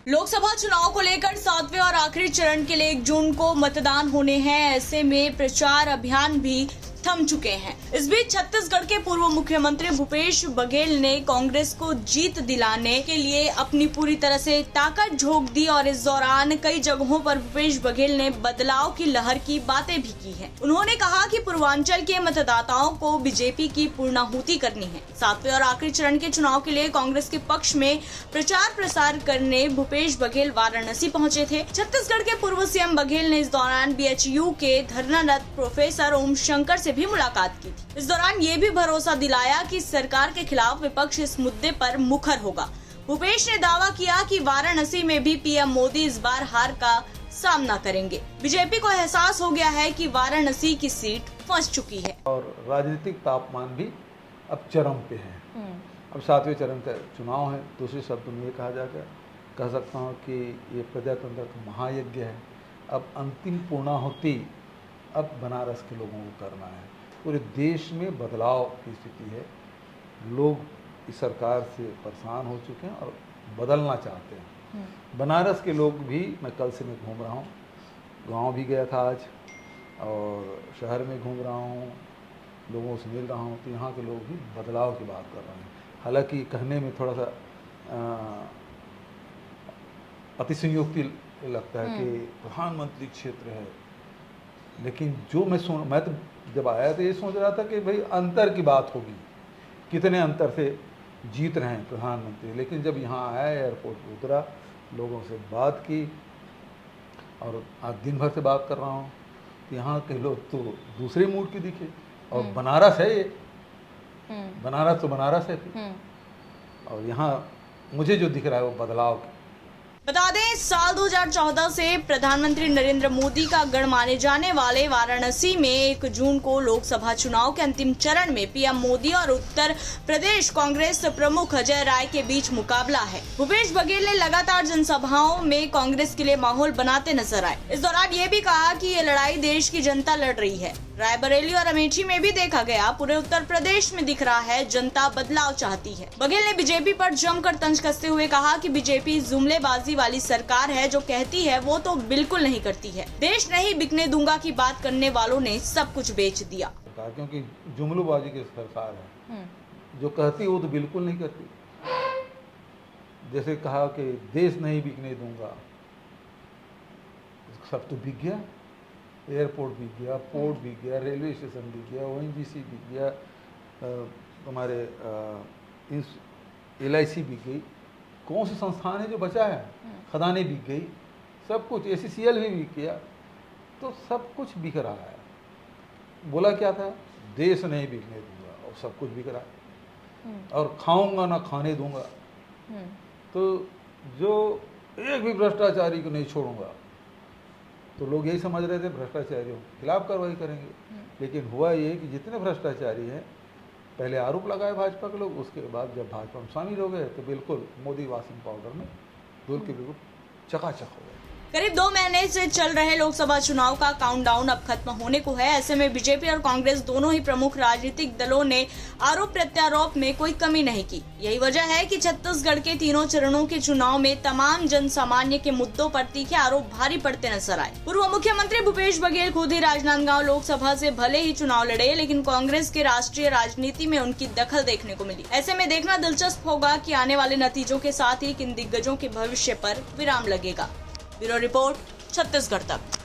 लोकसभा चुनाव को लेकर 7वें और आखिरी चरण के लिए 1 जून को मतदान होने हैं। ऐसे में प्रचार अभियान भी थम चुके हैं। इस बीच छत्तीसगढ़ के पूर्व मुख्यमंत्री भूपेश बघेल ने कांग्रेस को जीत दिलाने के लिए अपनी पूरी तरह से ताकत झोंक दी और इस दौरान कई जगहों पर भूपेश बघेल ने बदलाव की लहर की बातें भी की हैं। उन्होंने कहा कि पूर्वांचल के मतदाताओं को बीजेपी की पूर्णाहुति करनी है। 7वें और आखिरी चरण के चुनाव के लिए कांग्रेस के पक्ष में प्रचार प्रसार करने भूपेश बघेल वाराणसी पहुंचे थे। छत्तीसगढ़ के पूर्व सीएम बघेल ने इस दौरान बीएचयू के धरनारत प्रोफेसर ओम शंकर से भी मुलाकात की थी। इस दौरान ये भी भरोसा दिलाया कि सरकार के खिलाफ विपक्ष इस मुद्दे पर मुखर होगा। भूपेश ने दावा किया कि वाराणसी में भी पीएम मोदी इस बार हार का सामना करेंगे। बीजेपी को एहसास हो गया है कि वाराणसी की सीट फंस चुकी है और राजनीतिक तापमान भी अब चरम पे है। अब 7वें चरण का चुनाव है। दूसरे शब्द में ये कह सकता हूँ कि ये प्रजातंत्र का महायज्ञ है। अब अंतिम पूर्णाहुति अब बनारस के लोगों को करना है। पूरे देश में बदलाव की स्थिति है। लोग इस सरकार से परेशान हो चुके हैं और बदलना चाहते हैं। बनारस के लोग भी, मैं कल से मैं घूम रहा हूँ, गांव भी गया था आज और शहर में घूम रहा हूँ, लोगों से मिल रहा हूँ, तो यहाँ के लोग भी बदलाव की बात कर रहे हैं। हालांकि कहने में थोड़ा सा अतिशयोक्ति लगता है कि प्रधानमंत्री क्षेत्र है, लेकिन जो मैं तो जब आया तो ये सोच रहा था कि भाई अंतर की बात होगी, कितने अंतर से जीत रहे हैं प्रधानमंत्री। लेकिन जब यहाँ आया, एयरपोर्ट पर उतरा, लोगों से बात की और आज दिन भर से बात कर रहा हूँ, यहाँ के लोग तो दूसरे मूड के दिखे। और बनारस है ये, बनारस तो बनारस है फिर। और यहाँ मुझे जो दिख रहा है वो बदलाव। बता दें, साल 2014 से प्रधानमंत्री नरेंद्र मोदी का गढ़ माने जाने वाले वाराणसी में 1 जून को लोकसभा चुनाव के अंतिम चरण में पीएम मोदी और उत्तर प्रदेश कांग्रेस प्रमुख अजय राय के बीच मुकाबला है। भूपेश बघेल ने लगातार जनसभाओं में कांग्रेस के लिए माहौल बनाते नजर आए। इस दौरान ये भी कहा कि ये लड़ाई देश की जनता लड़ रही है। रायबरेली और अमेठी में भी देखा गया, पूरे उत्तर प्रदेश में दिख रहा है जनता बदलाव चाहती है। बघेल ने बीजेपी पर जमकर तंज कसते हुए कहा कि बीजेपी जुमलेबाजी वाली सरकार है, जो कहती है वो तो बिल्कुल नहीं करती है। देश नहीं बिकने दूंगा की बात करने वालों ने सब कुछ बेच दिया। क्योंकि जुमलेबाजी की सरकार है, जो कहती वो तो बिल्कुल नहीं करती। जैसे कहा कि देश नहीं बिकने दूंगा, सब तो बिक गया। एयरपोर्ट बिक गया, पोर्ट बिक गया, रेलवे स्टेशन बिक गया, ओएनजीसी बिक गया, हमारे LIC बिक गई। कौन सी संस्थान है जो बचा है? खदानें बिक गई, सब कुछ। ACCL भी बिक गया, तो सब कुछ बिक रहा है। बोला क्या था? देश नहीं बिकने दूंगा, और सब कुछ बिक रहा है। और खाऊंगा ना खाने दूंगा। तो जो एक भी भ्रष्टाचारी को नहीं छोड़ूंगा, तो लोग यही समझ रहे थे भ्रष्टाचारियों के खिलाफ कार्रवाई करेंगे। लेकिन हुआ ये कि जितने भ्रष्टाचारी हैं, पहले आरोप लगाए भाजपा के लोग, उसके बाद जब भाजपा में शामिल हो गए तो बिल्कुल मोदी वाशिंग पाउडर में धुल के बिल्कुल चकाचक हो गए। करीब 2 महीने से चल रहे लोकसभा चुनाव का काउंटडाउन अब खत्म होने को है। ऐसे में बीजेपी और कांग्रेस दोनों ही प्रमुख राजनीतिक दलों ने आरोप प्रत्यारोप में कोई कमी नहीं की। यही वजह है कि छत्तीसगढ़ के तीनों चरणों के चुनाव में तमाम जन सामान्य के मुद्दों पर तीखे आरोप भारी पड़ते नजर आए। पूर्व मुख्यमंत्री भूपेश बघेल खुद ही राजनांदगांव लोकसभा से भले ही चुनाव लड़े, लेकिन कांग्रेस के राष्ट्रीय राजनीति में उनकी दखल देखने को मिली। ऐसे में देखना दिलचस्प होगा कि आने वाले नतीजों के साथ ही किन दिग्गजों के भविष्य पर विराम लगेगा। ब्यूरो रिपोर्ट, छत्तीसगढ़ तक।